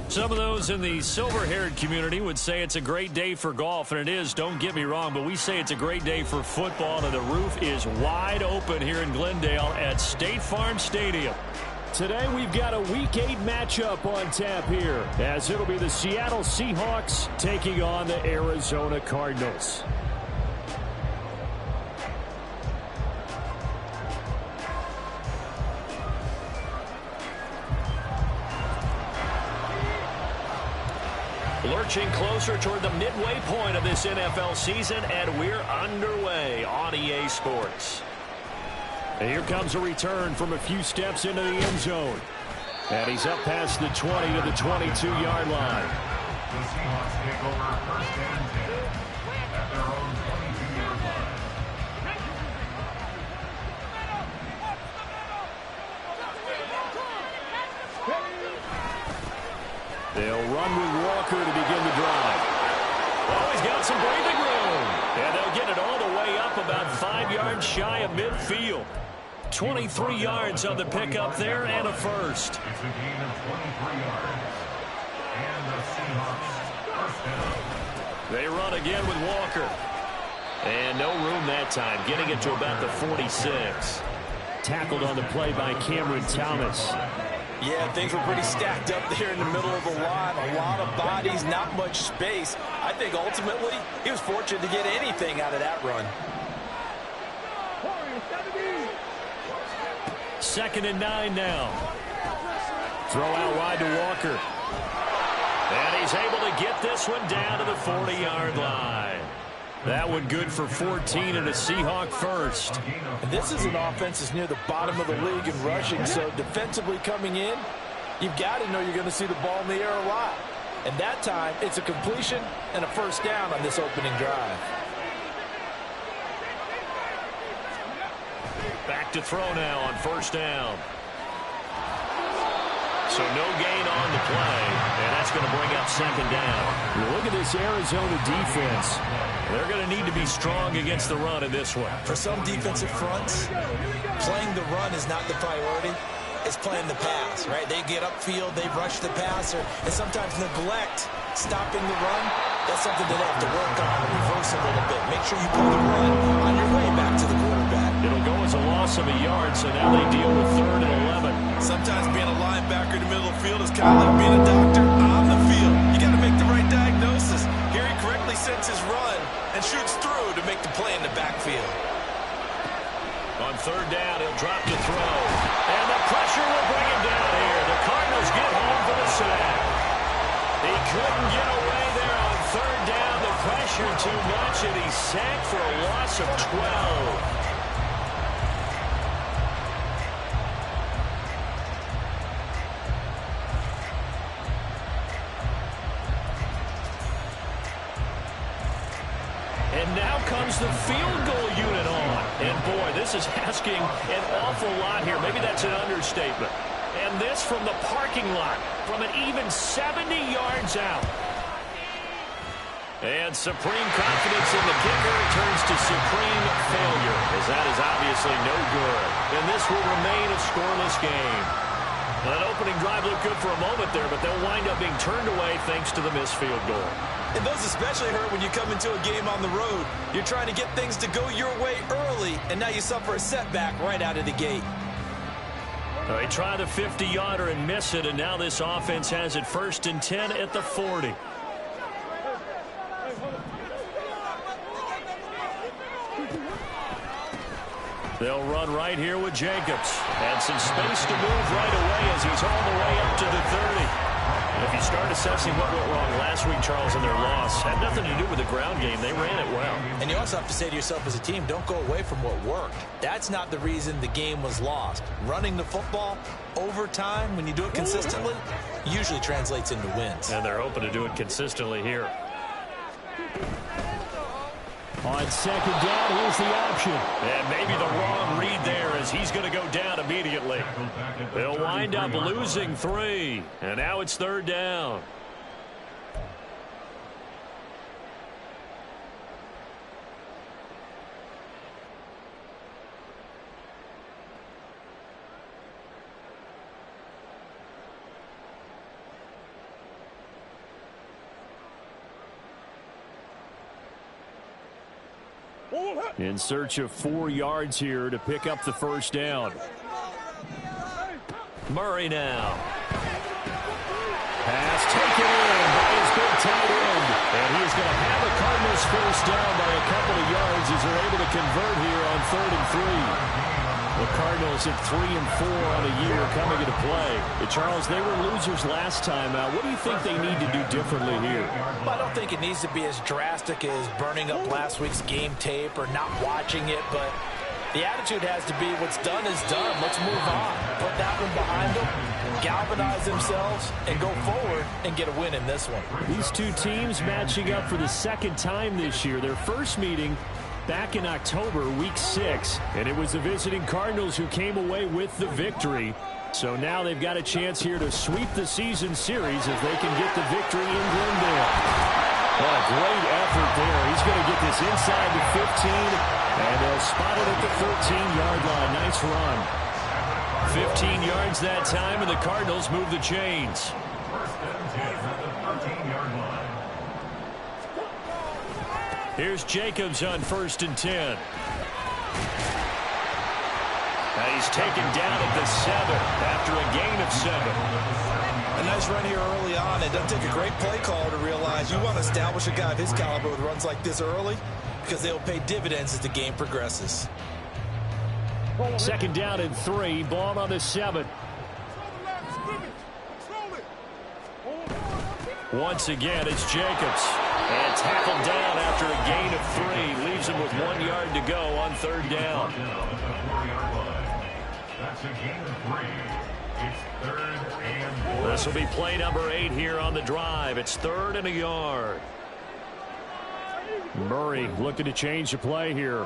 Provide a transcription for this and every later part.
Some of those in the silver-haired community would say it's a great day for golf, and it is, don't get me wrong, but we say it's a great day for football, and the roof is wide open here in Glendale at State Farm Stadium. Today we've got a Week 8 matchup on tap here, as it'll be the Seattle Seahawks taking on the Arizona Cardinals. Lurching closer toward the midway point of this NFL season, and we're underway on EA Sports. And here comes a return from a few steps into the end zone. And he's up past the 20 to the 22-yard line. The Seahawks take over first and 10 at their own 22-yard line. They'll run with Walker to begin the drive. Oh, he's got some breathing room. And they'll get it all the way up about 5 yards shy of midfield. 23 yards on the pickup there and a first. It's a gain of 23 yards. And the Seahawks first down. They run again with Walker. And no room that time, getting it to about the 46. Tackled on the play by Cameron Thomas. Yeah, things were pretty stacked up there in the middle of the line. A lot of bodies, not much space. I think ultimately he was fortunate to get anything out of that run. 2nd and 9 now. Throw out wide to Walker. And he's able to get this one down to the 40-yard line. That one good for 14 and a Seahawk first. And this is an offense that's near the bottom of the league in rushing, so defensively coming in, you've got to know you're going to see the ball in the air a lot. And that time, it's a completion and a first down on this opening drive. Back to throw now on first down. So no gain on the play, and that's going to bring up 2nd down. Look at this Arizona defense. They're going to need to be strong against the run in this one. For some defensive fronts, playing the run is not the priority. It's playing the pass, right? They get upfield, they rush the passer, and sometimes neglect stopping the run. That's something that they have to work on and reverse a little bit. Make sure you pull the run on your way back to the quarterback. It'll go as a loss of a yard, so now they deal with 3rd and 11. Sometimes being a linebacker in the middle of the field is kind of like being a doctor on the field. You got to make the right diagnosis. Here he correctly sets his run and shoots through to make the play in the backfield. On 3rd down, he'll drop to throw. And the pressure will bring him down here. The Cardinals get home for the sack. He couldn't get away there on 3rd down. The pressure too much, and he's sacked for a loss of 12. And now comes the field goal unit on. And boy, this is asking an awful lot here. Maybe that's an understatement. And this from the parking lot, from an even 70 yards out. And supreme confidence in the kicker turns to supreme failure, as that is obviously no good. And this will remain a scoreless game. That opening drive looked good for a moment there, but they'll wind up being turned away thanks to the missed field goal. And those especially hurt when you come into a game on the road. You're trying to get things to go your way early, and now you suffer a setback right out of the gate. They try the 50-yarder and miss it, and now this offense has it 1st and 10 at the 40. They'll run right here with Jacobs. And some space to move right away as he's all the way up to the 30. If you start assessing what went wrong last week, Charles, in their loss, had nothing to do with the ground game. They ran it well. And you also have to say to yourself as a team, don't go away from what worked. That's not the reason the game was lost. Running the football over time, when you do it consistently, usually translates into wins. And they're hoping to do it consistently here. On 2nd down, here's the option. And maybe the wrong read there as he's going to go down immediately. They'll wind up losing 3. And now it's 3rd down. In search of 4 yards here to pick up the first down. Murray now. Pass taken in by his big tight end. And he is going to have the Cardinals first down by a couple of yards as they're able to convert here on 3rd and 3. The Cardinals at 3-4 on the year coming into play. Charles, they were losers last time out. What do you think they need to do differently here? Well, I don't think it needs to be as drastic as burning up last week's game tape or not watching it, but the attitude has to be what's done is done. Let's move on. Put that one behind them, galvanize themselves, and go forward and get a win in this one. These two teams matching up for the second time this year. Their first meeting back in October, week 6, and it was the visiting Cardinals who came away with the victory. So now they've got a chance here to sweep the season series if they can get the victory in Glendale. What a great effort there. He's going to get this inside the 15, and they'll spot it at the 13-yard line. Nice run. 15 yards that time, and the Cardinals move the chains. First and 10 at the 13-yard line. Here's Jacobs on 1st and 10. Now he's taken down at the 7 after a gain of 7. A nice run here early on. It doesn't take a great play caller to realize you want to establish a guy of his caliber with runs like this early because they'll pay dividends as the game progresses. 2nd down and 3. Ball on the 7. Once again, it's Jacobs. And tackled down after a gain of 3. Leaves him with 1 yard to go on 3rd down. That's a gain of 3. It's 3rd and 1. This will be play number 8 here on the drive. It's 3rd and a yard. Murray looking to change the play here.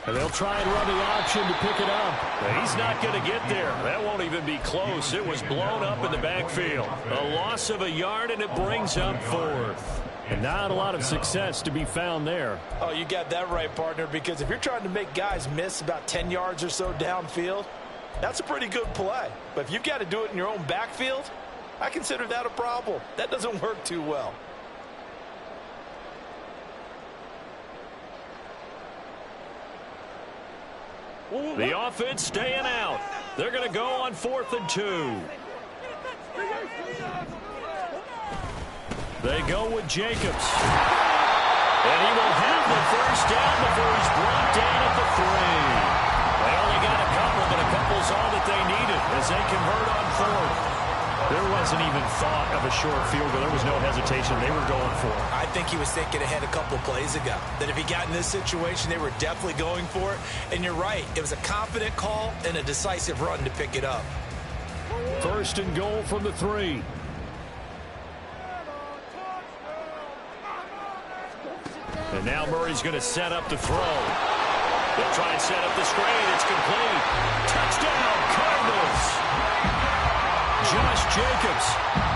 And they'll try and run the option to pick it up. But he's not going to get there. That won't even be close. It was blown up in the backfield. A loss of a yard, and it brings up 4th. And not a lot of success to be found there. Oh, you got that right, partner, because if you're trying to make guys miss about 10 yards or so downfield, that's a pretty good play. But if you've got to do it in your own backfield, I consider that a problem. That doesn't work too well. The offense staying out. They're going to go on 4th and 2. They go with Jacobs. And he will have the first down before he's brought down at the 3. They only got a couple, but a couple's all that they needed as they convert on 4th. There wasn't even thought of a short field goal. There was no hesitation. They were going for it. I think he was thinking ahead a couple plays ago. That if he got in this situation, they were definitely going for it. And you're right. It was a confident call and a decisive run to pick it up. 1st and goal from the 3. And now Murray's going to set up the throw. They'll try and set up the screen. It's complete. Touchdown, Cardinals. Josh Jacobs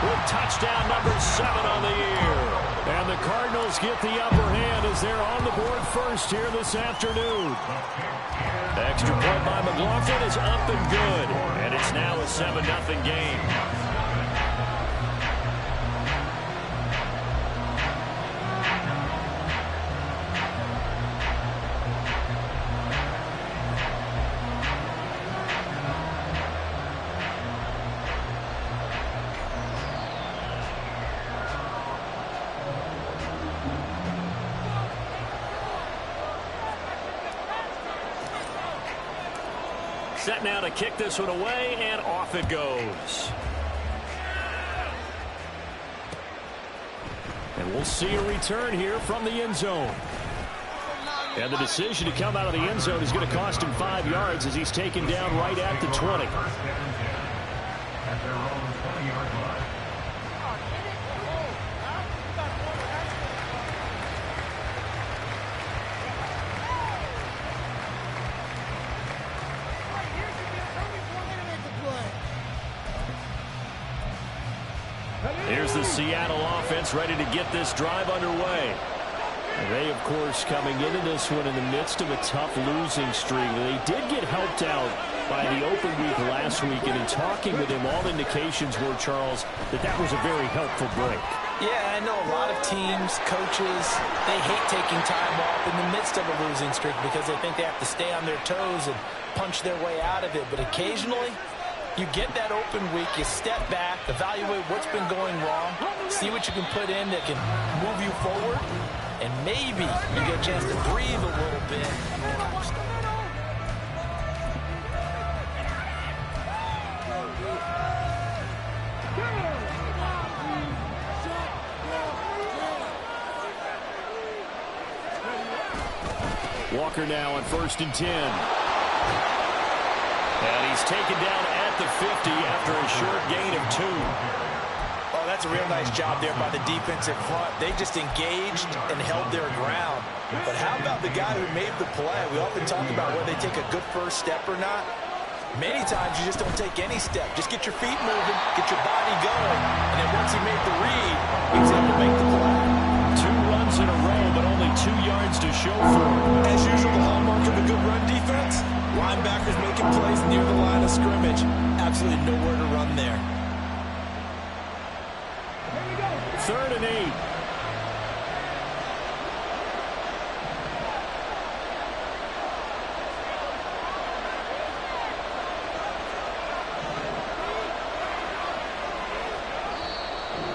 with touchdown number 7 on the year. And the Cardinals get the upper hand as they're on the board first here this afternoon. Extra point by McLaughlin is up and good. And it's now a 7-0 game. Set now to kick this one away, and off it goes. And we'll see a return here from the end zone. And the decision to come out of the end zone is going to cost him 5 yards as he's taken down right at the 20. At their own 20-yard line. Here's the Seattle offense ready to get this drive underway. And they, of course, coming into this one in the midst of a tough losing streak. They did get helped out by the open week last week, and in talking with him, all indications were, Charles, that was a very helpful break. Yeah, I know a lot of teams, coaches, they hate taking time off in the midst of a losing streak because they think they have to stay on their toes and punch their way out of it. But occasionally, you get that open week, you step back, evaluate what's been going wrong, see what you can put in that can move you forward, and maybe you get a chance to breathe a little bit. Walker now on 1st and 10. And he's taken down at the 50 after a short gain of 2. Oh, that's a real nice job there by the defensive front. They just engaged and held their ground. But how about the guy who made the play? We often talk about whether they take a good first step or not. Many times you just don't take any step. Just get your feet moving, get your body going, and then once he made the read, he was able to make the play. 2 runs in a row, but only 2 yards to show for it. As usual, the hallmark of a good run defense, linebackers making plays near the line of scrimmage. Absolutely nowhere to run there. 3rd and 8.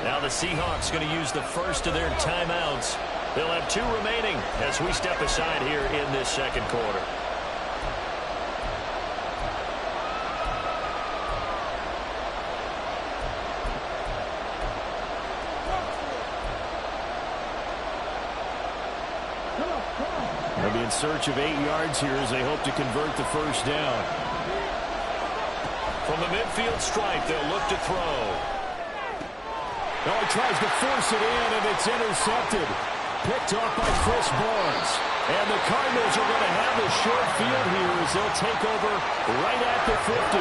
Now the Seahawks going to use the first of their timeouts. They'll have 2 remaining as we step aside here in this second quarter. They'll be in search of 8 yards here as they hope to convert the first down. From the midfield stripe, they'll look to throw. Oh, he tries to force it in, and it's intercepted. Picked off by Chris Barnes. And the Cardinals are going to have a short field here as they'll take over right at the 50.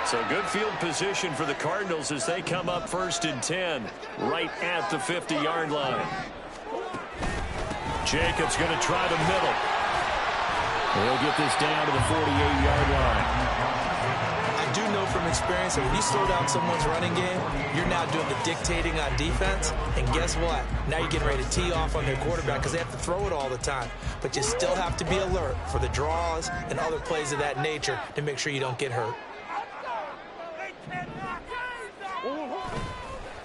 So good field position for the Cardinals as they come up 1st and 10, right at the 50-yard line. Jacobs going to try the middle. They'll get this down to the 48-yard line. I do know from experience that when you slow down someone's running game, you're now doing the dictating on defense. And guess what? Now you're getting ready to tee off on their quarterback because they have to throw it all the time. But you still have to be alert for the draws and other plays of that nature to make sure you don't get hurt.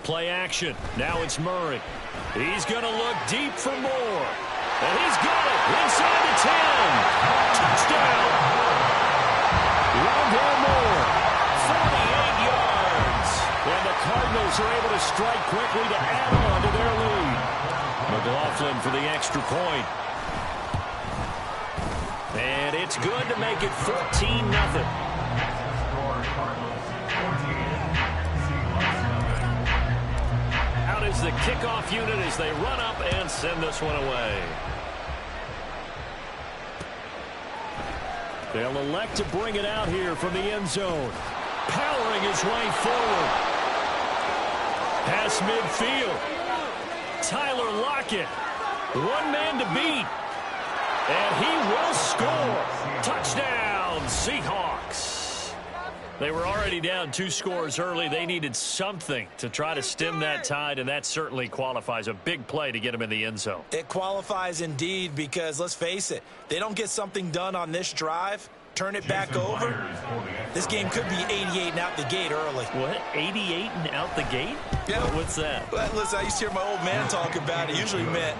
Play action. Now it's Murray. He's going to look deep for more. And he's got it inside the 10. Touchdown. Rondell Moore, 48 yards. And the Cardinals are able to strike quickly to add on to their lead. McLaughlin for the extra point. And it's good to make it 14-0. Is the kickoff unit as they run up and send this one away. They'll elect to bring it out here from the end zone. Powering his way forward. Pass midfield. Tyler Lockett. 1 man to beat. And he will score. Touchdown, Seahawks. They were already down 2 scores early. They needed something to try to stem that tide, and that certainly qualifies. A big play to get them in the end zone. It qualifies indeed because, let's face it, they don't get something done on this drive, turn it back over, this game could be 88 and out the gate early. What? 88 and out the gate? Yeah. What's that? Well, listen, I used to hear my old man talk about it. Usually meant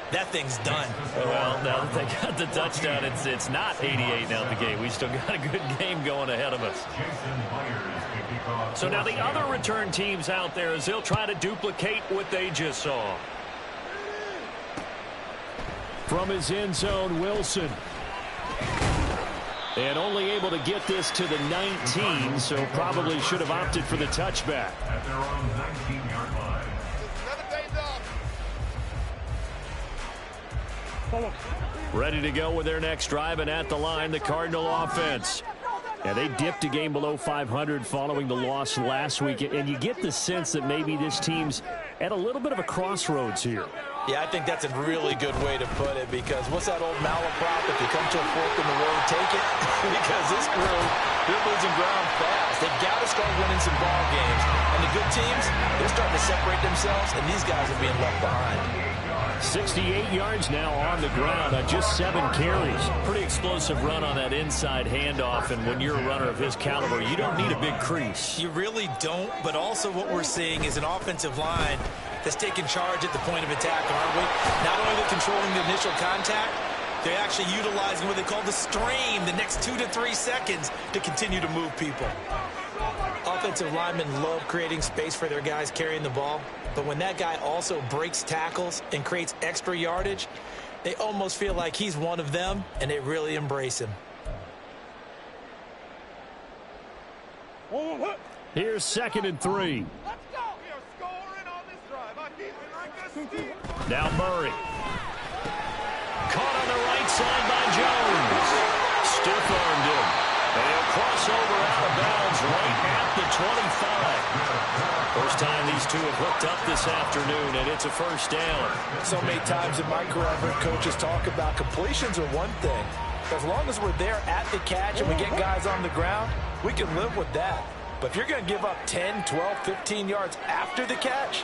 that thing's done. Well, now that they got the touchdown, it's not 88 out the gate. We still got a good game going ahead of us. So now the other return teams out there as they'll try to duplicate what they just saw. From his end zone, Wilson. And only able to get this to the 19, so probably should have opted for the touchback. At their own 19-yard line. Ready to go with their next drive, and at the line, the Cardinal offense. Yeah, they dipped a game below 500 following the loss last week, and you get the sense that maybe this team's at a little bit of a crossroads here. Yeah, I think that's a really good way to put it, because what's that old malaprop? If you come to a fork in the road, take it. Because this crew, they're losing ground fast. They've got to start winning some ball games. And the good teams, they're starting to separate themselves, and these guys are being left behind. 68 yards now on the ground on just 7 carries. Pretty explosive run on that inside handoff, and when you're a runner of his caliber, you don't need a big crease. You really don't, but also what we're seeing is an offensive line that's taking charge at the point of attack, aren't we? Not only they're controlling the initial contact, they're actually utilizing what they call the stream, the next 2 to 3 seconds, to continue to move people. Offensive linemen love creating space for their guys carrying the ball, but when that guy also breaks tackles and creates extra yardage, they almost feel like he's one of them, and they really embrace him. Here's 2nd and 3. Now Murray. Caught on the right side by Jones. Stiff-armed him. And he'll cross over out of bounds right at the 25. First time these two have hooked up this afternoon, and it's a first down. So many times in my career, I've heard coaches talk about completions are one thing. As long as we're there at the catch and we get guys on the ground, we can live with that. But if you're going to give up 10, 12, 15 yards after the catch,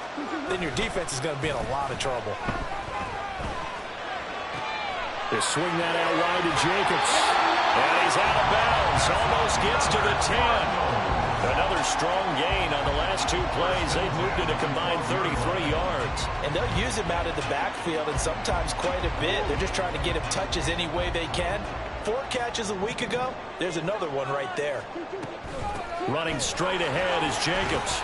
then your defense is going to be in a lot of trouble. They swing that out wide to Jacobs. And he's out of bounds. Almost gets to the 10. Another strong gain on the last 2 plays. They've moved it a combined 33 yards. And they'll use him out of the backfield, and sometimes quite a bit. They're just trying to get him touches any way they can. 4 catches a week ago, there's another one right there. Running straight ahead is Jacobs.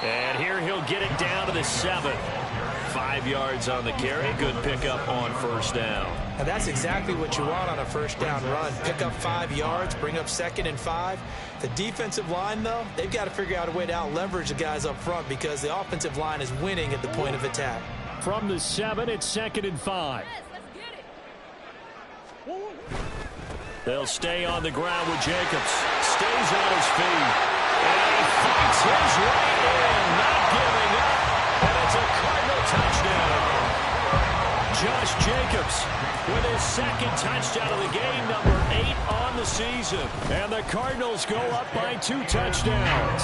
And here he'll get it down to the 7. 5 yards on the carry. Good pickup on first down. And that's exactly what you want on a first down run. Pick up 5 yards, bring up 2nd and 5. The defensive line, though, they've got to figure out a way to out-leverage the guys up front, because the offensive line is winning at the point of attack. From the 7, it's 2nd and 5. They'll stay on the ground with Jacobs. Stays on his feet. And he fights his way in, not giving up. And it's a Cardinal touchdown. Josh Jacobs with his 2nd touchdown of the game, number 8 on the season. And the Cardinals go up by 2 touchdowns.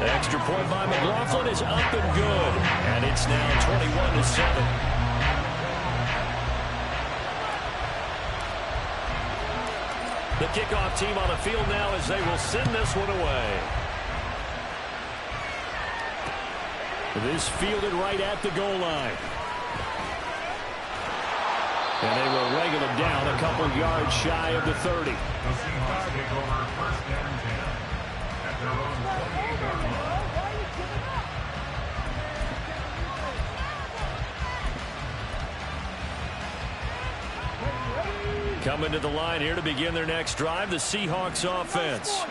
Extra point by McLaughlin is up and good. And it's now 21-7. The kickoff team on the field now as they will send this one away. This fielded right at the goal line. And they will wrangle it down a couple yards shy of the 30. The Seahawks take over 1st and 10 at their own 28-yard line. Coming to the line here to begin their next drive, the Seahawks offense.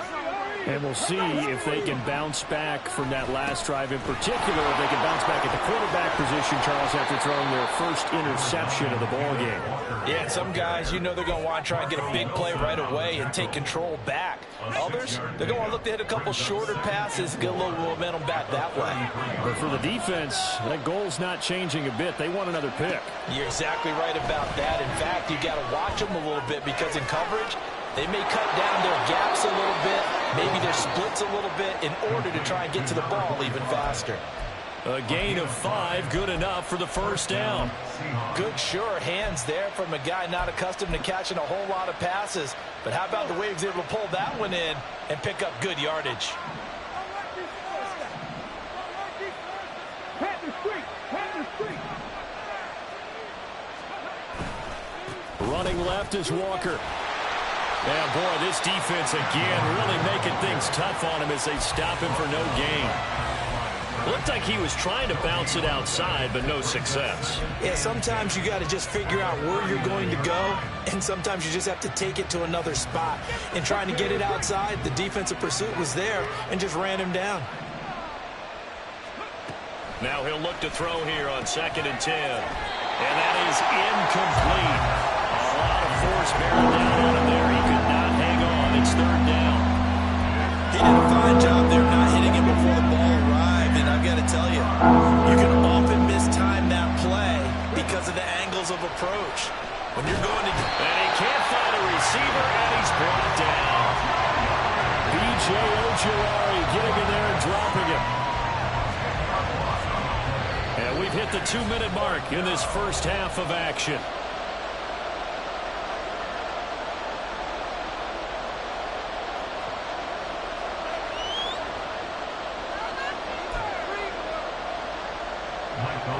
And we'll see if they can bounce back from that last drive, in particular, if they can bounce back at the quarterback position, Charles, after throwing their first interception of the ballgame. Yeah, some guys, you know they're going to want to try and get a big play right away and take control back. Others, they're going to want to look to hit a couple shorter passes, get a little momentum back that way. But for the defense, that goal's not changing a bit. They want another pick. You're exactly right about that. In fact, you got to watch them a little bit, because in coverage, they may cut down their gaps a little bit, maybe their splits a little bit, in order to try and get to the ball even faster. A gain of 5, good enough for the first down. Good, sure hands there from a guy not accustomed to catching a whole lot of passes. But how about the way he was able to pull that one in and pick up good yardage? Running left is Walker. Yeah, boy, this defense again really making things tough on him as they stop him for no gain. Looked like he was trying to bounce it outside, but no success. Yeah, sometimes you got to just figure out where you're going to go, and sometimes you just have to take it to another spot. And trying to get it outside, the defensive pursuit was there and just ran him down. Now he'll look to throw here on 2nd and 10. And that is incomplete. A lot of force bearing down on him there. He could not hang it's third down. He did a fine job there not hitting him before the ball arrived, and I've got to tell you, you can often mistime that play because of the angles of approach. When you're going to... And he can't find a receiver, and he's brought down. B.J. Ojulari getting in there and dropping him. And we've hit the 2-minute mark in this first half of action.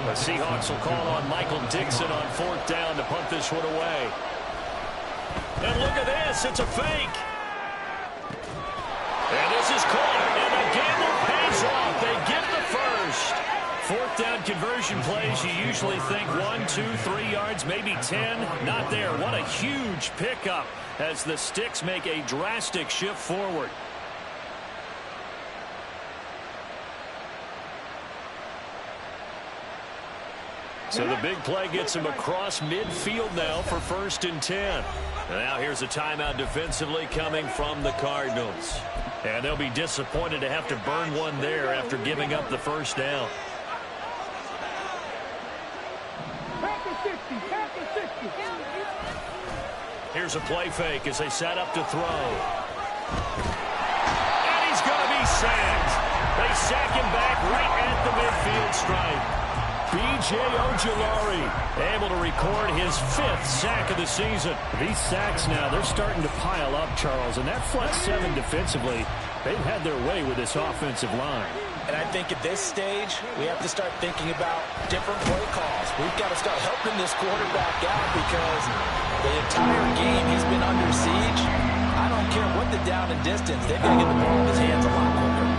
The Seahawks will call on Michael Dixon on fourth down to punt this one away. And look at this. It's a fake. And this is caught, and the gamble pays off. They get the first. Fourth down conversion plays, you usually think 1, 2, 3 yards, maybe 10. Not there. What a huge pickup as the Sticks make a drastic shift forward. So the big play gets him across midfield now for 1st and 10. Now here's a timeout defensively coming from the Cardinals. And they'll be disappointed to have to burn one there after giving up the first down. Here's a play fake as they set up to throw. And he's going to be sacked. They sack him back right at the midfield stripe. B.J. Ojulari able to record his 5th sack of the season. These sacks now, they're starting to pile up, Charles. And that front 7 defensively, they've had their way with this offensive line. And I think at this stage, we have to start thinking about different play calls. We've got to start helping this quarterback out because the entire game he's been under siege. I don't care what the down and distance, they've got to get the ball in his hands a lot quicker.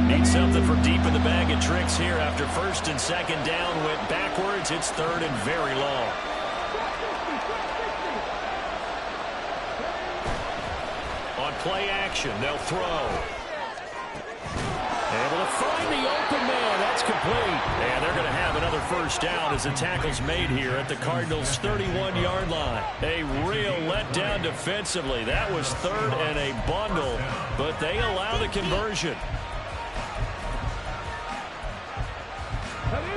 Need something from deep in the bag of tricks here after 1st and 2nd down went backwards. It's 3rd and very long. On play action, they'll throw. Able to find the open man. That's complete. And they're going to have another first down as the tackle's made here at the Cardinals' 31-yard line. A real letdown defensively. That was 3rd and a bundle, but they allow the conversion.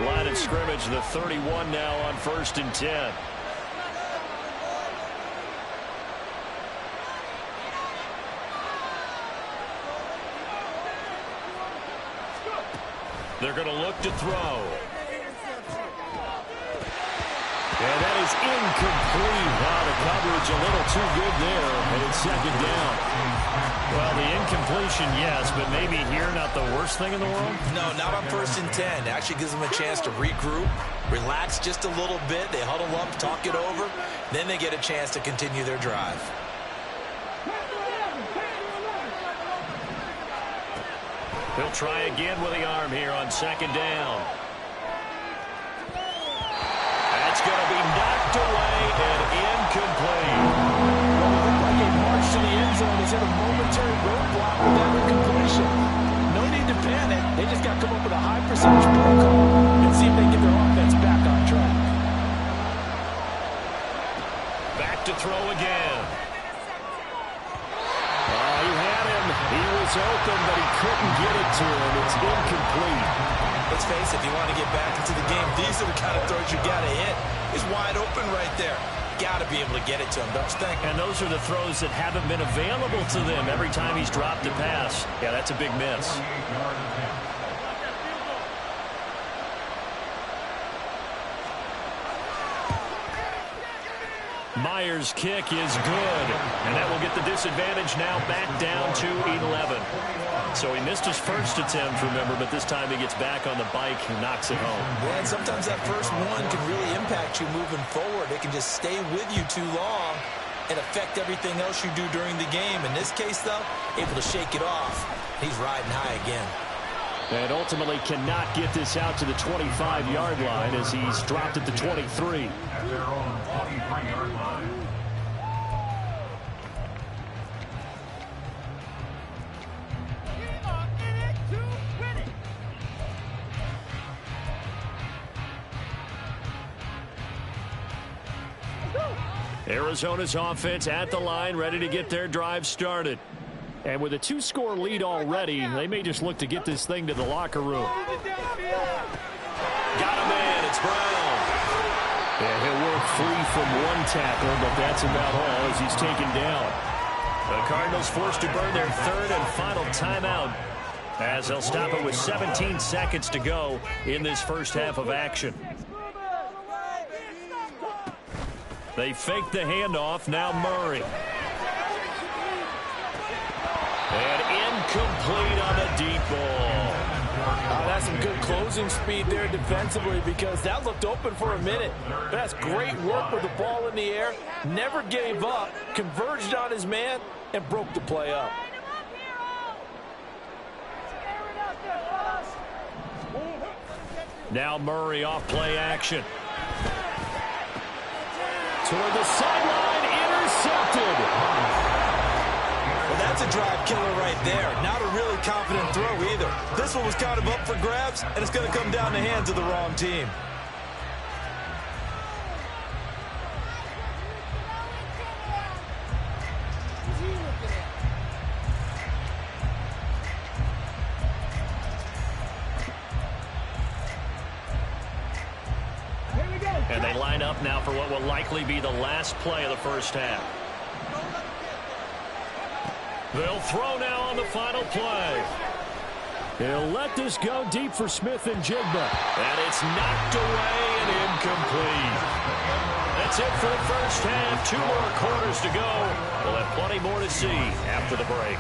Line of scrimmage, the 31 now on 1st and 10. They're going to look to throw. And that is incomplete. Wow, the coverage a little too good there, and it's 2nd down. Well, the incompletion, yes, but maybe here not the worst thing in the world? No, not on 1st and 10. It actually gives them a chance to regroup, relax just a little bit. They huddle up, talk it over. Then they get a chance to continue their drive. He'll try again with the arm here on 2nd down. That's going to be knocked away and incomplete. Well, it looked like a march to the end zone has hit a momentary roadblock with that incompletion. No need to panic. They just got to come up with a high percentage play call and see if they can get their offense back on track. Back to throw again. Oh, he had him. He was open, but he couldn't get it to him. It's incomplete. Let's face it, if you want to get back into the game, these are the kind of throws you got to hit. He's wide open right there. Got to be able to get it to him, don't you think? And those are the throws that haven't been available to them every time he's dropped a pass. Yeah, that's a big miss. Myers' kick is good, and that will get the disadvantage now back down to 11. So he missed his first attempt, remember, but this time he gets back on the bike and knocks it home. Yeah, and sometimes that first one can really impact you moving forward. It can just stay with you too long and affect everything else you do during the game. In this case, though, able to shake it off. He's riding high again. And ultimately cannot get this out to the 25-yard line as he's dropped at the 23. At their own 23-yard line. Arizona's offense at the line, ready to get their drive started. And with a 2-score lead already, they may just look to get this thing to the locker room. Got a man. It's Brown. And he'll work free from one tackle, but that's about all as he's taken down. The Cardinals forced to burn their third and final timeout as they'll stop it with 17 seconds to go in this first half of action. They fake the handoff. Now Murray. And incomplete on the deep ball. That's some good closing speed there defensively because that looked open for a minute. But that's great work with the ball in the air. Never gave up, converged on his man, and broke the play up. Now Murray off play action. Toward the sideline, intercepted. Well, that's a drive killer right there. Not a really confident throw either. This one was kind of up for grabs, and it's going to come down the hands of the wrong team. And they line up now for what will likely be the last play of the first half. They'll throw now on the final play. He'll let this go deep for Smith and Jigba. And it's knocked away and incomplete. That's it for the first half. 2 more quarters to go. We'll have plenty more to see after the break.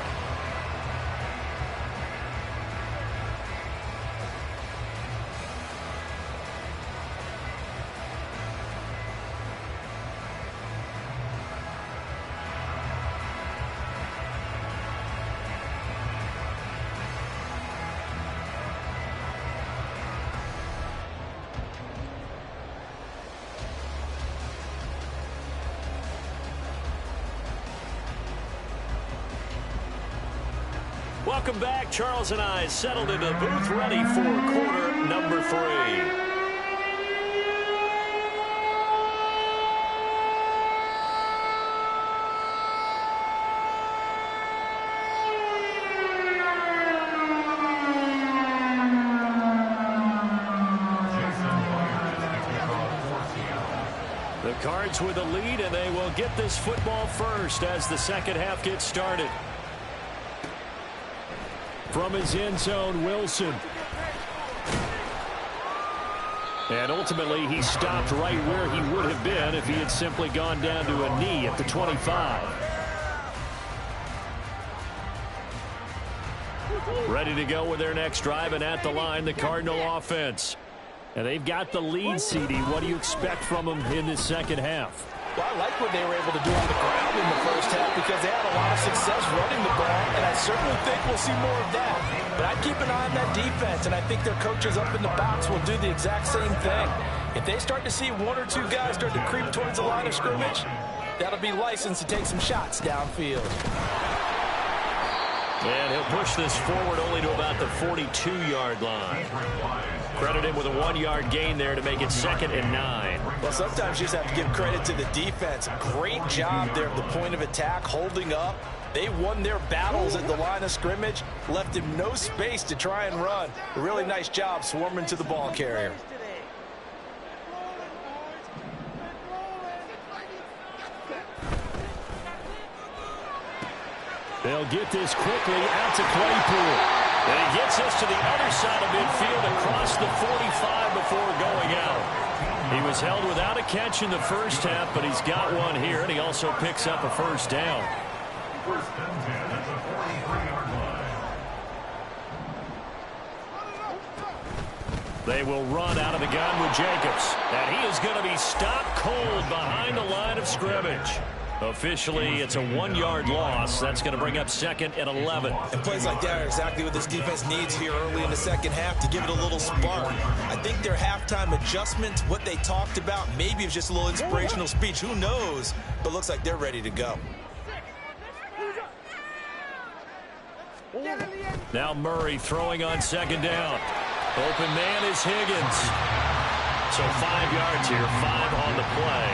Welcome back. Charles and I settled into the booth ready for quarter number 3. The Cards with a lead, and they will get this football first as the second half gets started. From his end zone, Wilson. And ultimately, he stopped right where he would have been if he had simply gone down to a knee at the 25. Ready to go with their next drive, and at the line, the Cardinal offense. And they've got the lead, CD. What do you expect from them in this second half? Well, I like what they were able to do on the ground in the first half because they had a lot of success running the ball, and I certainly think we'll see more of that. But I'd keep an eye on that defense, and I think their coaches up in the box will do the exact same thing. If they start to see 1 or 2 guys start to creep towards the line of scrimmage, that'll be licensed to take some shots downfield. And he'll push this forward only to about the 42-yard line. Credit him with a 1-yard gain there to make it 2nd and 9. Well, sometimes you just have to give credit to the defense. Great job there at the point of attack, holding up. They won their battles at the line of scrimmage, left him no space to try and run. A really nice job swarming to the ball carrier. They'll get this quickly out to Claypool. And he gets us to the other side of midfield across the 45 before going out. He was held without a catch in the first half, but he's got one here, and he also picks up a first down. First and 10 at the 43-yard line. They will run out of the gun with Jacobs. And he is going to be stopped cold behind the line of scrimmage. Officially, it's a 1-yard loss. That's going to bring up 2nd and 11. And plays like that are exactly what this defense needs here early in the second half to give it a little spark. I think their halftime adjustment, what they talked about, maybe it was just a little inspirational speech. Who knows? But looks like they're ready to go. Now Murray throwing on 2nd down. Open man is Higgins. So 5 yards here, 5 on the play.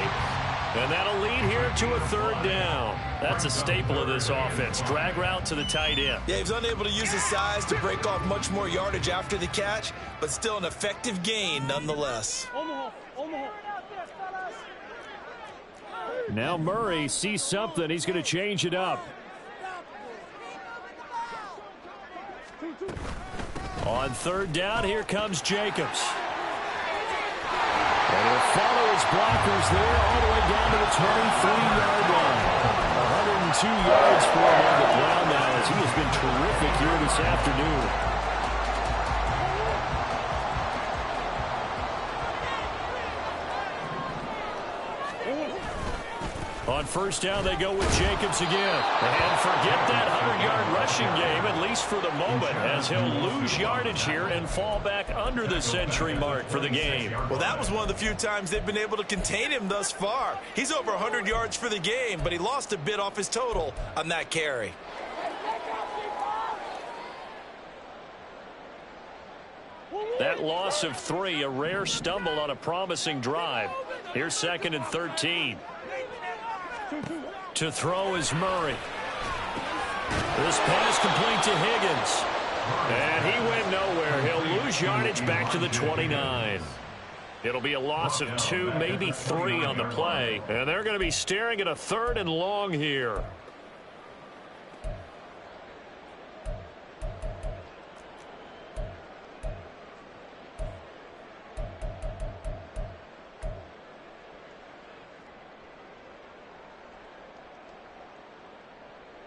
And that'll lead here to a third down. That's a staple of this offense. Drag route to the tight end. Yeah, he was unable to use his size to break off much more yardage after the catch, but still an effective gain nonetheless. Now Murray sees something. He's going to change it up. On third down, here comes Jacobs. And he'll follow his blockers there all the way down to the 23-yard line. 102 yards for him on the ground now as he has been terrific here this afternoon. On first down, they go with Jacobs again. And forget that 100-yard rushing game, at least for the moment, as he'll lose yardage here and fall back under the century mark for the game. Well, that was one of the few times they've been able to contain him thus far. He's over 100 yards for the game, but he lost a bit off his total on that carry. That loss of 3, a rare stumble on a promising drive. Here's 2nd and 13. To throw is Murray. This pass complete to Higgins. And he went nowhere. He'll lose yardage back to the 29. It'll be a loss of 2, maybe 3 on the play. And they're going to be staring at a 3rd and long here.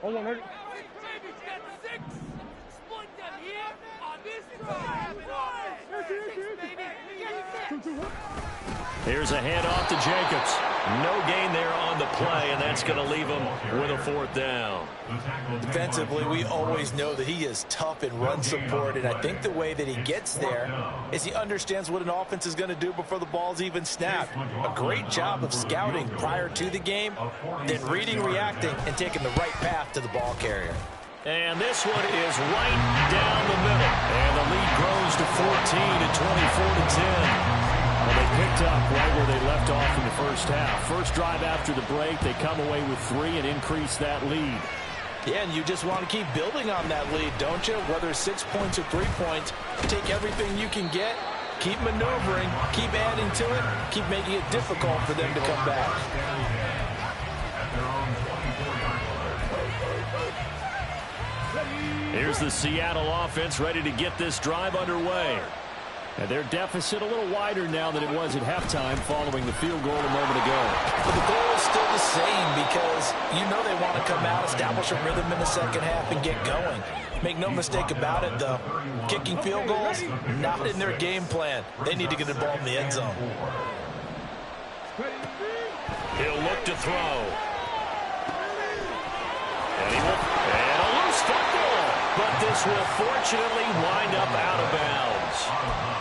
Hold on, ready? Here's a handoff to Jacobs. No gain there on the play, and that's going to leave him with a 4th down. Defensively, we always know that he is tough in run support, and I think the way that he gets there is he understands what an offense is going to do before the ball's even snapped. A great job of scouting prior to the game, then reading, reacting, and taking the right path to the ball carrier. And this one is right down the middle. And the lead grows to 14 at 24-10. Well, they picked up right where they left off in the first half. First drive after the break, they come away with 3 and increase that lead. Yeah, and you just want to keep building on that lead, don't you? Whether it's 6 points or 3 points, take everything you can get, keep maneuvering, keep adding to it, keep making it difficult for them to come back. Here's the Seattle offense ready to get this drive underway. And their deficit a little wider now than it was at halftime following the field goal a moment ago. But the goal is still the same because you know they want to come out, establish a rhythm in the second half, and get going. Make no mistake about it, though. Kicking field goals, not in their game plan. They need to get the ball in the end zone. He'll look to throw. And a loose football. But this will fortunately wind up out of bounds.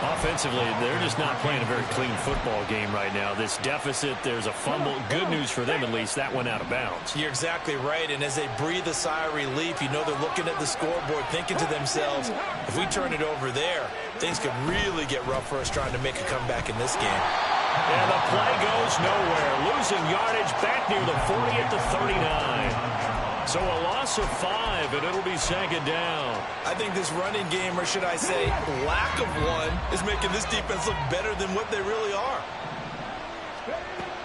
Offensively, they're just not playing a very clean football game right now. This deficit, there's a fumble. Good news for them, at least. That went out of bounds. You're exactly right, and as they breathe a sigh of relief, you know they're looking at the scoreboard, thinking to themselves, if we turn it over there, things could really get rough for us trying to make a comeback in this game. And the play goes nowhere. Losing yardage back near the 40 at the 39. So a loss of 5, and it'll be 2nd down. I think this running game, or should I say lack of one, is making this defense look better than what they really are.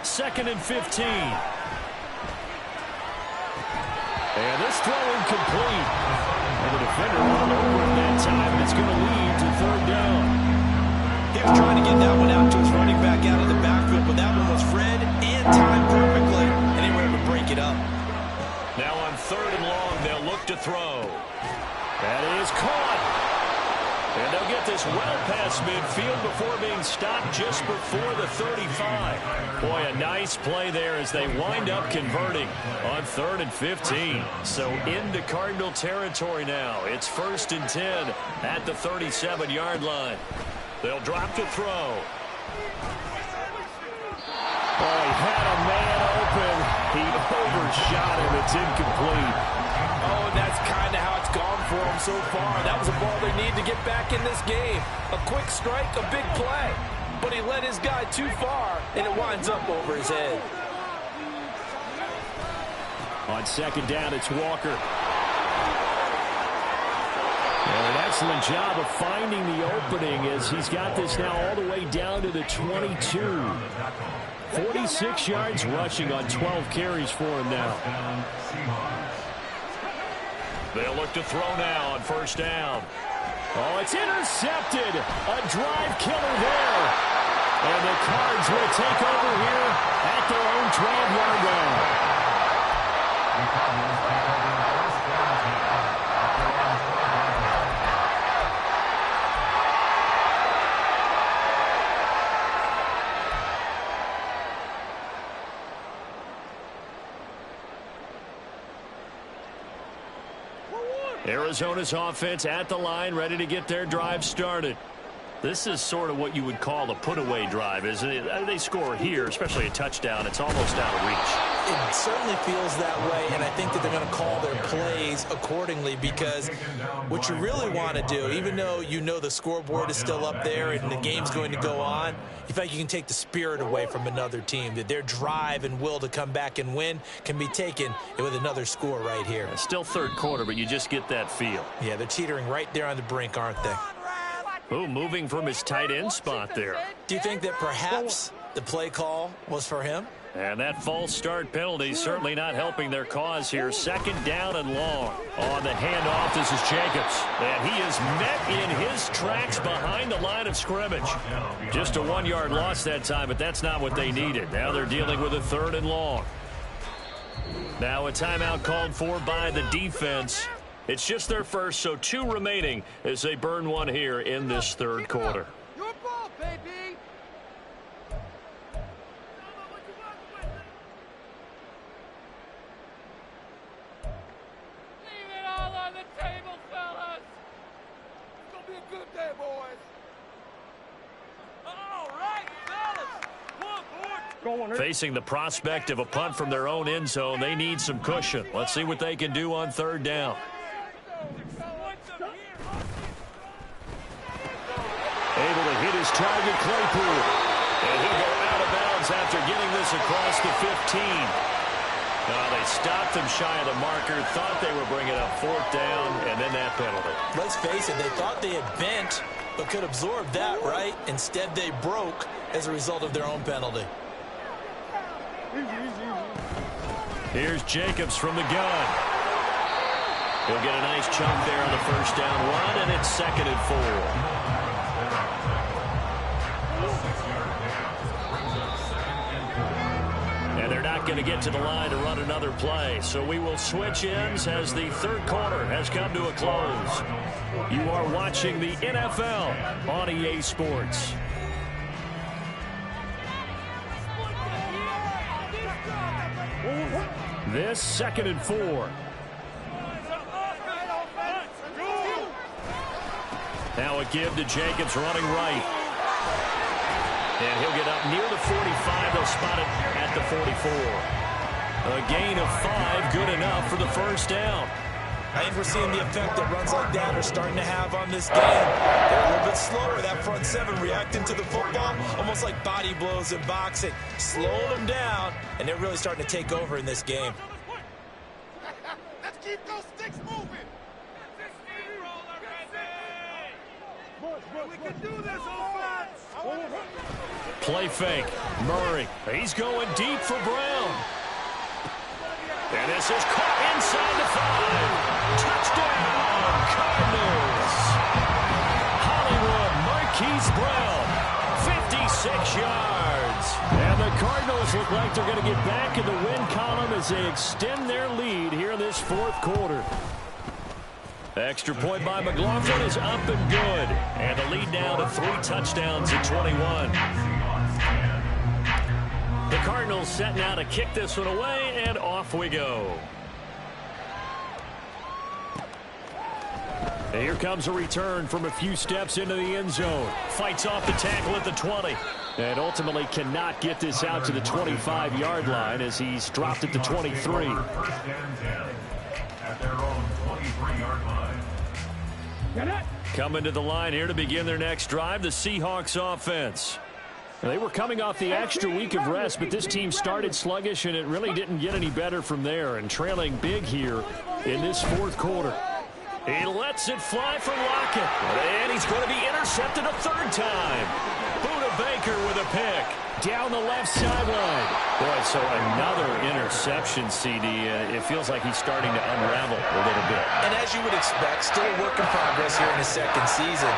2nd and 15. And this throw incomplete. And the defender went over it that time, and it's going to lead to 3rd down. He was trying to get that one out to his running back out of the backfield, but that one was read and timed perfectly, and he were able to break it up. Now on 3rd and long, they'll look to throw. That is caught. And they'll get this well past midfield before being stopped just before the 35. Boy, a nice play there as they wind up converting on 3rd and 15. So into Cardinal territory now. It's 1st and 10 at the 37-yard line. They'll drop to throw. Oh, he had a man open. He overshot him. It's incomplete. Oh, and that's kind of how it's gone for them so far. That was a ball they need to get back in this game. A quick strike, a big play. But he led his guy too far, and it winds up over his head. On second down, it's Walker. And an excellent job of finding the opening as he's got this now all the way down to the 22. 46 yards rushing on 12 carries for him now. They'll look to throw now on first down. Oh, it's intercepted. A drive killer there. And the Cards will take over here at their own 12-yard line. Arizona's offense at the line, ready to get their drive started. This is sort of what you would call a put-away drive, isn't it? They score here, especially a touchdown. It's almost out of reach. It certainly feels that way, and I think that they're going to call their plays accordingly because what you really want to do, even though you know the scoreboard is still up there and the game's going to go on, you feel like you can take the spirit away from another team, that their drive and will to come back and win can be taken with another score right here. It's still third quarter, but you just get that feel. Yeah, they're teetering right there on the brink, aren't they? Oh, moving from his tight end spot there. Do you think that perhaps the play call was for him? And that false start penalty certainly not helping their cause here. Second down and long. On the handoff, this is Jacobs. And he is met in his tracks behind the line of scrimmage. Just a 1-yard loss that time, but that's not what they needed. Now they're dealing with a third and long. Now a timeout called for by the defense. It's just their first, so 2 remaining as they burn one here in this third quarter. Your ball, baby! Leave it all on the table, fellas! It's gonna be a good day, boys! All right, fellas! Facing the prospect of a punt from their own end zone, they need some cushion. Let's see what they can do on third down. Able to hit his target, Claypool. And he'll go out of bounds after getting this across the 15. They stopped him shy of the marker, thought they were bringing up fourth down, and then that penalty. Let's face it, they thought they had bent, but could absorb that, right? Instead, they broke as a result of their own penalty. Here's Jacobs from the gun. He'll get a nice chunk there on the first down run, and it's 2nd and 4. And they're not going to get to the line to run another play. So we will switch ends as the third quarter has come to a close. You are watching the NFL on EA Sports. This 2nd and 4. Now a give to Jacobs running right. And he'll get up near the 45. They'll spot it at the 44. A gain of 5, good enough for the first down. I think we're seeing the effect that runs like that are starting to have on this game. They're a little bit slower, that front 7 reacting to the football, almost like body blows in boxing. Slowing them down, and they're really starting to take over in this game. Let's keep those sticks moving! We can do this, offense! Play fake. Murray. He's going deep for Brown. And this is caught inside the 5. Touchdown, Cardinals. Hollywood Marquise Brown, 56 yards. And the Cardinals look like they're going to get back in the win column as they extend their lead here in this fourth quarter. Extra point by McLaughlin is up and good. And the lead now to 3 touchdowns at 21. The Cardinals set now to kick this one away, and off we go. And here comes a return from a few steps into the end zone. Fights off the tackle at the 20. And ultimately cannot get this out to the 25-yard line as he's dropped at the 23. At their own 23-yard line. Coming to the line here to begin their next drive, the Seahawks offense. They were coming off the extra week of rest, but this team started sluggish, and it really didn't get any better from there, and trailing big here in this fourth quarter. He lets it fly from Lockett, and he's going to be intercepted a third time. Buda Baker with a pick down the left sideline. Boy, so another interception, CD. It feels like he's starting to unravel a little bit. And as you would expect, still a work in progress here in his second season.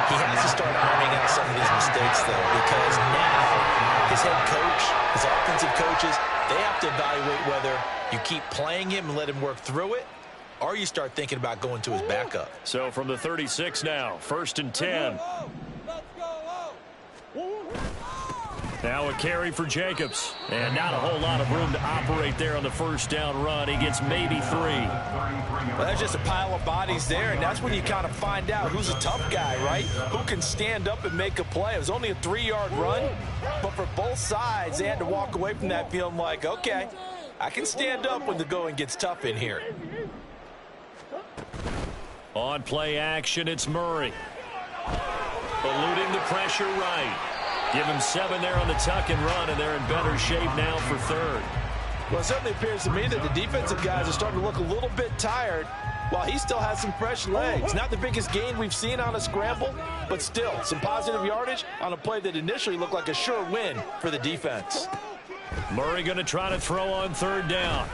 He has to start ironing out some of these mistakes, though, because now his head coach, his offensive coaches, they have to evaluate whether you keep playing him and let him work through it, or you start thinking about going to his backup. So from the 36 now, 1st and 10. Now a carry for Jacobs. And not a whole lot of room to operate there on the first down run. He gets maybe 3. Well, there's just a pile of bodies there, and that's when you kind of find out who's a tough guy, right? Who can stand up and make a play. It was only a 3-yard run, but for both sides, they had to walk away from that feeling like, okay, I can stand up when the going gets tough in here. On play action, it's Murray. Eluding the pressure right. Give him 7 there on the tuck and run, and they're in better shape now for third. Well, it certainly appears to me that the defensive guys are starting to look a little bit tired while he still has some fresh legs. Not the biggest gain we've seen on a scramble, but still some positive yardage on a play that initially looked like a sure win for the defense. Murray going to try to throw on third down.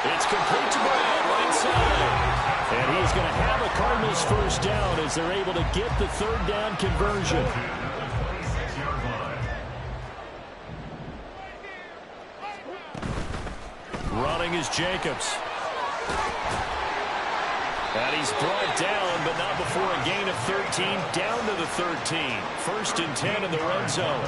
It's complete to Brown, right side. And he's going to have a Cardinals first down as they're able to get the third down conversion. Running is Jacobs. And he's brought down, but not before a gain of 13, down to the 13. 1st and 10 in the red zone.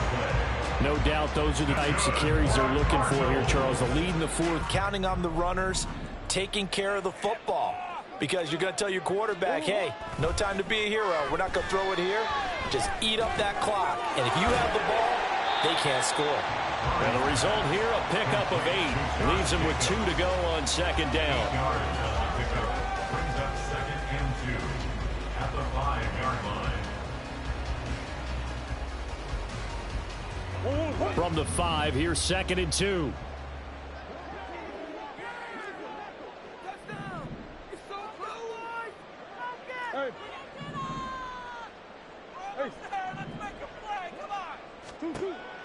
No doubt those are the types of carries they're looking for here, Charles. The lead in the fourth. Counting on the runners, taking care of the football. Because you're going to tell your quarterback, hey, no time to be a hero. We're not going to throw it here. Just eat up that clock. And if you have the ball, they can't score. And the result here, a pickup of 8. Leaves him with 2 to go on 2nd down. Brings up 2nd and 2 at the 5-yard line. From the 5, here's 2nd and 2.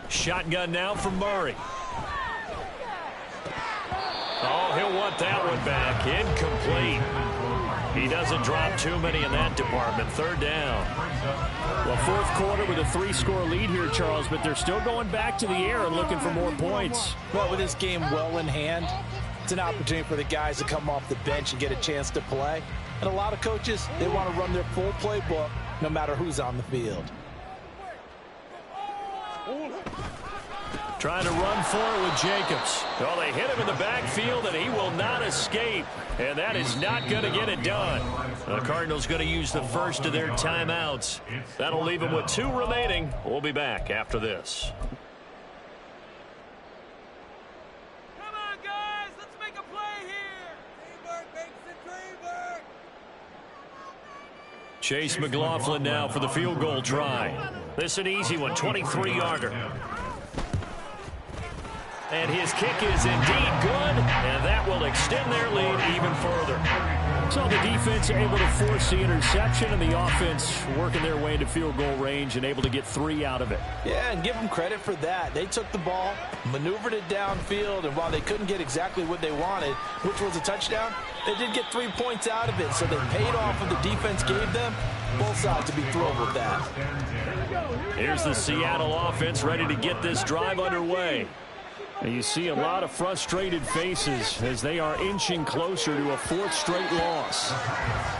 Shotgun now from Murray. Oh, he'll want that one back. Incomplete. He doesn't drop too many in that department. 3rd down. Well, 4th quarter with a 3-score lead here, Charles, but they're still going back to the air and looking for more points. Well, with this game well in hand, it's an opportunity for the guys to come off the bench and get a chance to play. And a lot of coaches, they want to run their full playbook no matter who's on the field. Trying to run for it with Jacobs. Well, they hit him in the backfield, and he will not escape. And that is not going to get it done. The Cardinals going to use the first of their timeouts. That'll leave them with 2 remaining. We'll be back after this. Come on, guys. Let's make a play here. Teamwork makes the dream work. Chase McLaughlin now for the field goal try. This is an easy one, 23-yarder. And his kick is indeed good, and that will extend their lead even further. So the defense able to force the interception, and the offense working their way into field goal range and able to get 3 out of it. Yeah, and give them credit for that. They took the ball, maneuvered it downfield, and while they couldn't get exactly what they wanted, which was a touchdown, they did get 3 points out of it, so they paid off what the defense gave them. Both sides to be thrilled with that. Here's the Seattle offense ready to get this drive underway. And you see a lot of frustrated faces as they are inching closer to a 4th straight loss.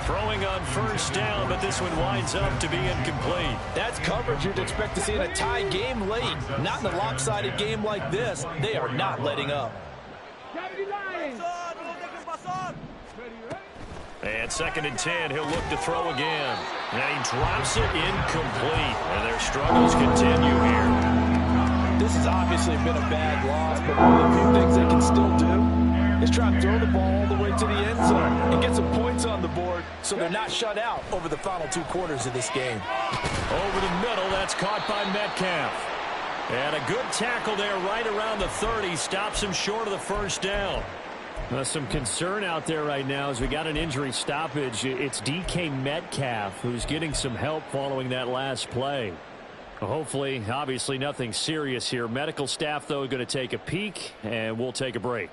Throwing on 1st down, but this one winds up to be incomplete. That's coverage you'd expect to see in a tie game late. Not in a lopsided game like this. They are not letting up. And 2nd and 10, he'll look to throw again. And he drops it incomplete. And their struggles continue here. This has obviously been a bad loss, but one of the few things they can still do is try and throw the ball all the way to the end zone and get some points on the board score, so they're not shut out over the final 2 quarters of this game. Over the middle, that's caught by Metcalf. And a good tackle there right around the 30. Stops him short of the first down. Some concern out there right now as we got an injury stoppage. It's DK Metcalf who's getting some help following that last play. Hopefully, obviously nothing serious here. Medical staff, though, going to take a peek, and we'll take a break.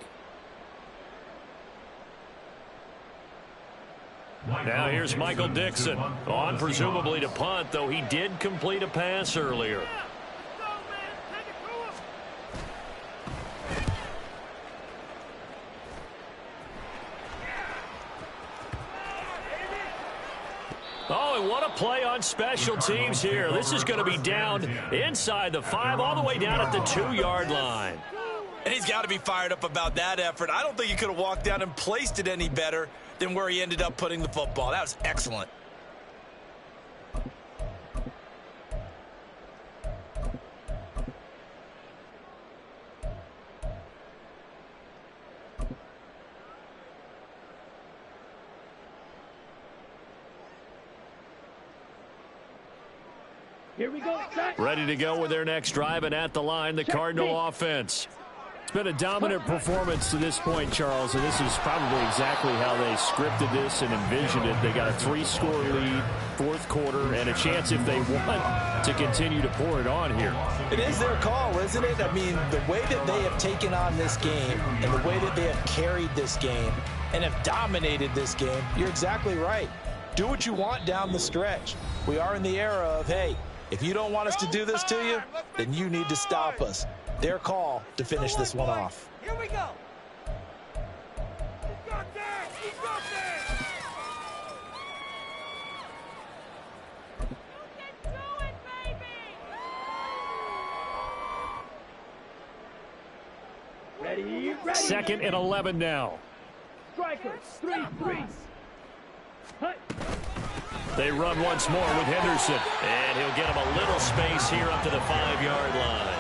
Now here's Michael Dixon on presumably to punt, though he did complete a pass earlier. Oh, and what a play on special teams here. This is going to be down inside the 5, all the way down at the 2-yard line. And he's got to be fired up about that effort. I don't think he could have walked down and placed it any better than where he ended up putting the football. That was excellent. Here we go. Ready to go with their next drive, and at the line, the Cardinal offense. It's been a dominant performance to this point, Charles, and this is probably exactly how they scripted this and envisioned it. They got a 3-score lead, 4th quarter, and a chance if they want to continue to pour it on here. It is their call, isn't it? I mean, the way that they have taken on this game and the way that they have carried this game and have dominated this game, you're exactly right. Do what you want down the stretch. We are in the era of, hey, if you don't want us to do this to you, then you need to stop us. Their call to finish this one off. Here we go. You got that. You got that. You can do it, baby. Ready. 2nd and 11 now. Strikers. 3-3. They run once more with Henderson. And he'll get him a little space here up to the 5-yard line.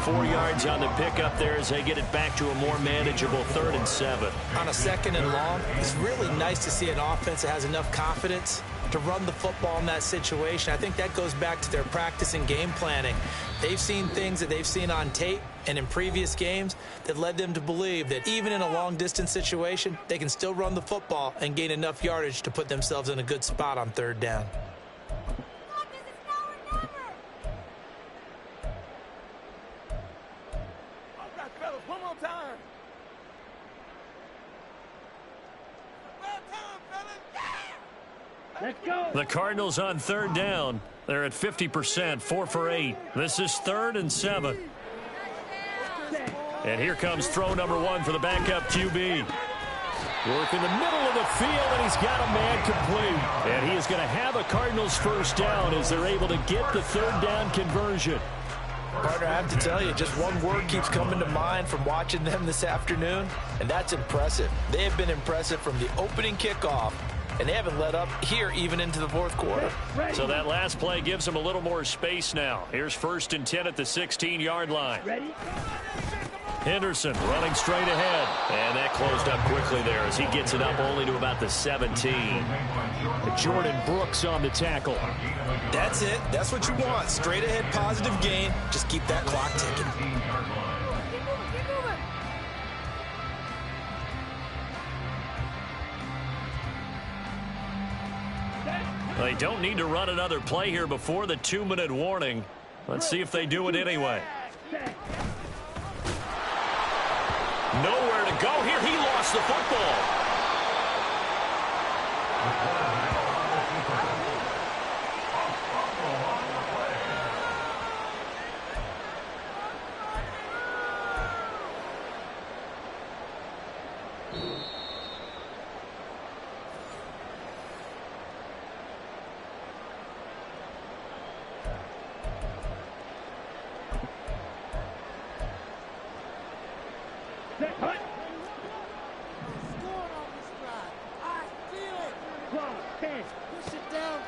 4 yards on the pickup there as they get it back to a more manageable 3rd and 7. On a 2nd and long, it's really nice to see an offense that has enough confidence to run the football in that situation. I think that goes back to their practice and game planning. They've seen things that they've seen on tape and in previous games that led them to believe that even in a long-distance situation, they can still run the football and gain enough yardage to put themselves in a good spot on 3rd down. One more time. Let's go. The Cardinals on 3rd down. They're at 50%, 4 for 8. This is 3rd and 7. And here comes throw number 1 for the backup QB. Work in the middle of the field, and he's got a man complete. And he is going to have a Cardinals 1st down as they're able to get the 3rd down conversion. Partner, I have to tell you, just one word keeps coming to mind from watching them this afternoon, and that's impressive. They have been impressive from the opening kickoff, and they haven't let up here even into the 4th quarter. So that last play gives them a little more space now. Here's 1st and 10 at the 16-yard line. Henderson running straight ahead. And that closed up quickly there as he gets it up only to about the 17. Jordan Brooks on the tackle. That's it. That's what you want. Straight ahead, positive gain. Just keep that clock ticking. They don't need to run another play here before the 2-minute warning. Let's see if they do it anyway. Nowhere to go here. He lost the football.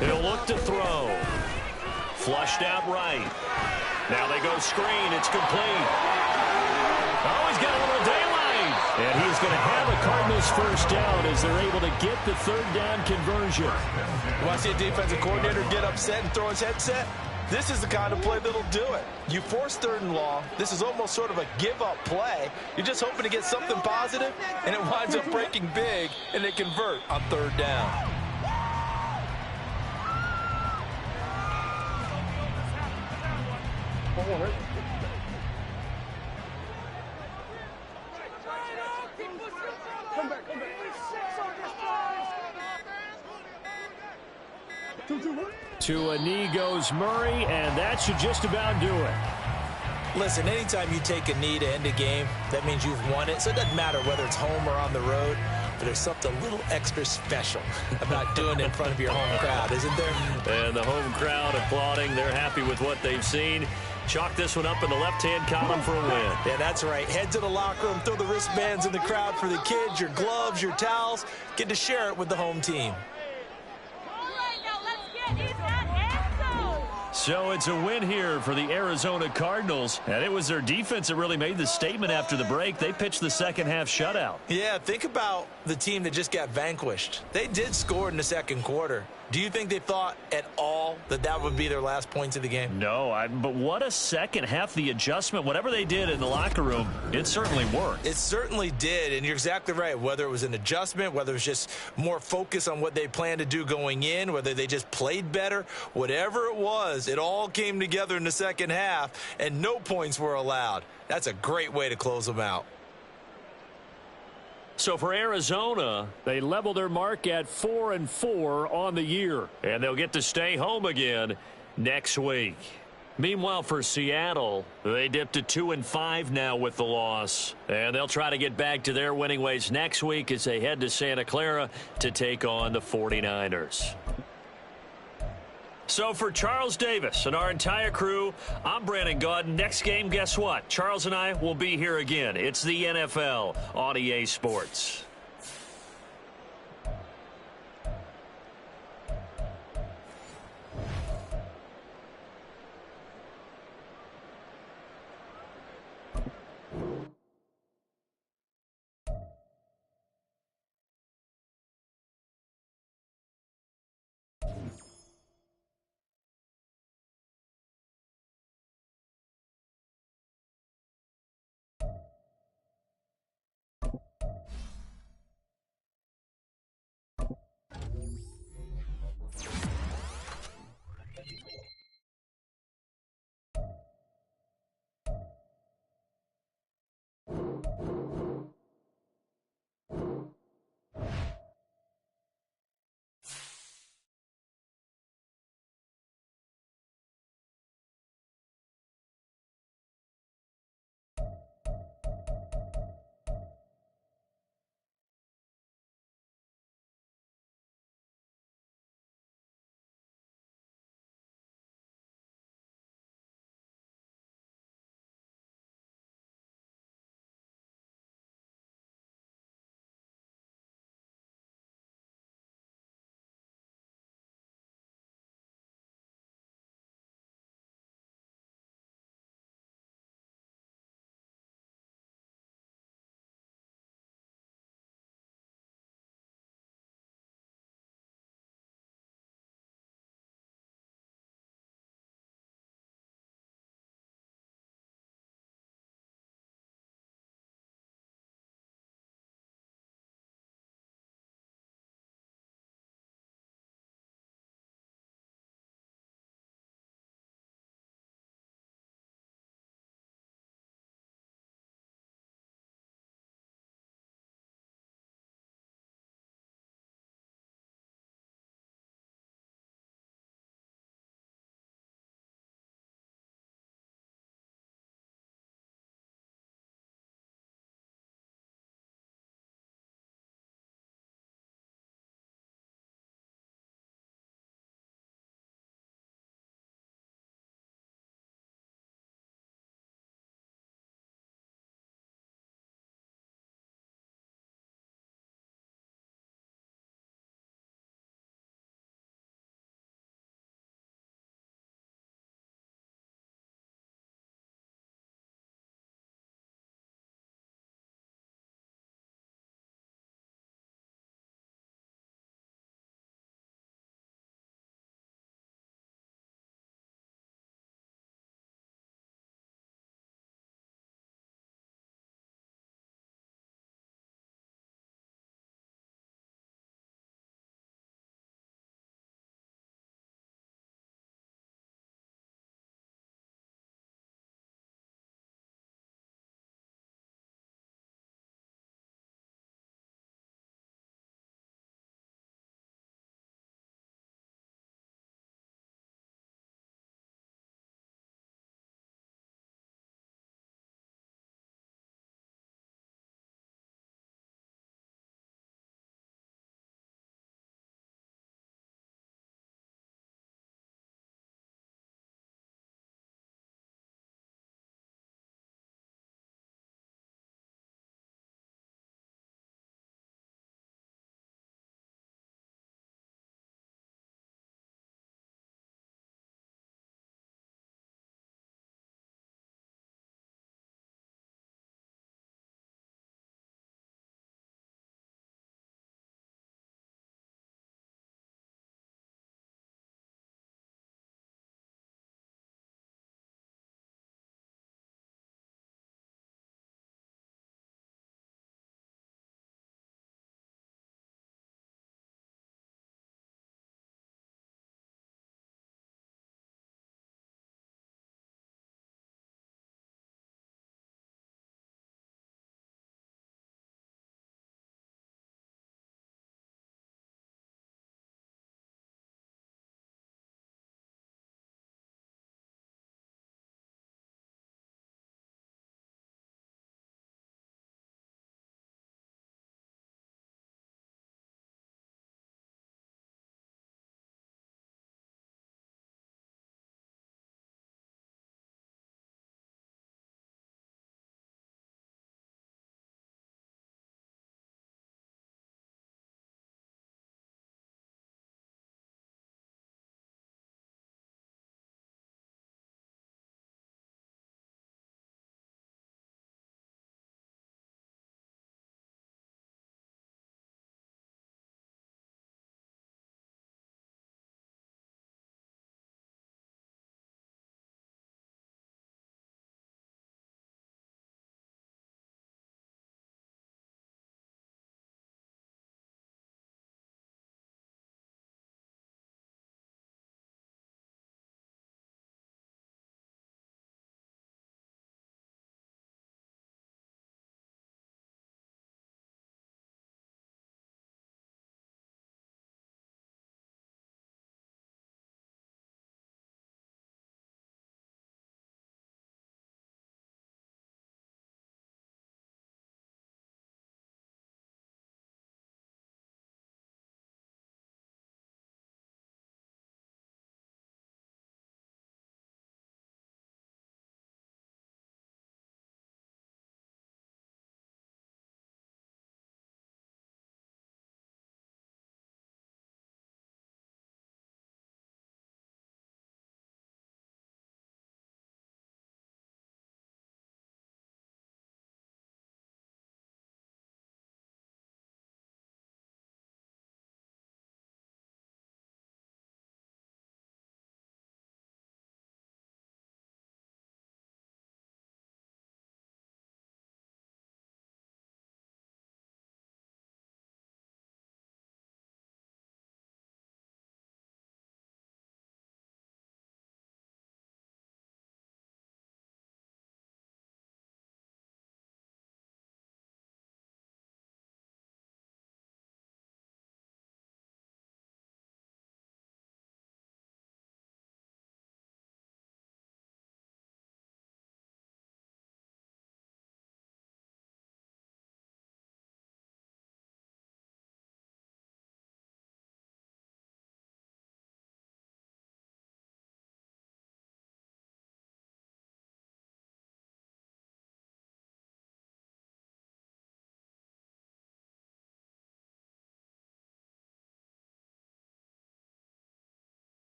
He'll look to throw. Flushed out right. Now they go screen. It's complete. Oh, he's got a little daylight. And he's going to have a Cardinals first down as they're able to get the third down conversion. You want to see a defensive coordinator get upset and throw his headset? This is the kind of play that'll do it. You force 3rd and long. This is almost sort of a give-up play. You're just hoping to get something positive, and it winds up breaking big, and they convert on 3rd down. To a knee goes Murray, and that should just about do it. Listen, anytime you take a knee to end a game, that means you've won it. So it doesn't matter whether it's home or on the road, but there's something a little extra special about doing it in front of your home crowd, isn't there? And the home crowd applauding. They're happy with what they've seen. Chalk this one up in the left-hand column for a win. Yeah, that's right. Head to the locker room, throw the wristbands in the crowd for the kids, your gloves, your towels. Get to share it with the home team. So it's a win here for the Arizona Cardinals, and it was their defense that really made the statement after the break. They pitched the second-half shutout. Yeah, think about the team that just got vanquished. They did score in the second quarter. Do you think they thought at all that that would be their last points of the game? No, but what a second half. The adjustment, whatever they did in the locker room, it certainly worked. It certainly did, and you're exactly right. Whether it was an adjustment, whether it was just more focus on what they planned to do going in, whether they just played better, whatever it was, it all came together in the second half, and no points were allowed. That's a great way to close them out. So for Arizona, they level their mark at 4-4 on the year. And they'll get to stay home again next week. Meanwhile, for Seattle, they dipped to 2-5 now with the loss. And they'll try to get back to their winning ways next week as they head to Santa Clara to take on the 49ers. So for Charles Davis and our entire crew, I'm Brandon Gaudin. Next game, guess what? Charles and I will be here again. It's the NFL on EA Sports.